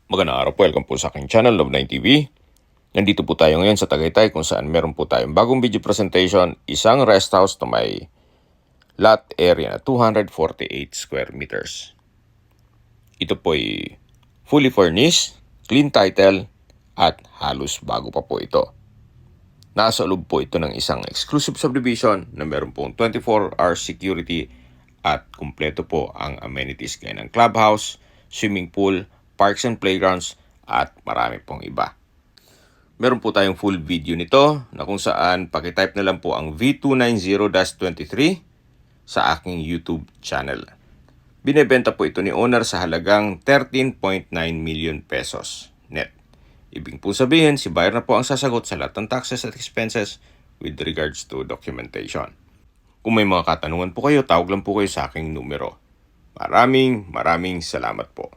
Magandang araw po, welcome po sa aking channel, Love9 TV. Nandito po tayo ngayon sa Tagaytay kung saan meron po tayong bagong video presentation, isang rest house na may lot area na 248 square meters. Ito po ay fully furnished, clean title, at halos bago pa po ito. Nasa loob po ito ng isang exclusive subdivision na meron pong 24-hour security at kumpleto po ang amenities gaya ng clubhouse, swimming pool, parks and playgrounds, at marami pong iba. Meron po tayong full video nito na kung saan pakitype na lang po ang V290-23 sa aking YouTube channel. Binebenta po ito ni owner sa halagang 13.9 million pesos net. Ibig po sabihin, si buyer na po ang sasagot sa lahat ng taxes at expenses with regards to documentation. Kung may mga katanungan po kayo, tawag lang po kayo sa aking numero. Maraming salamat po.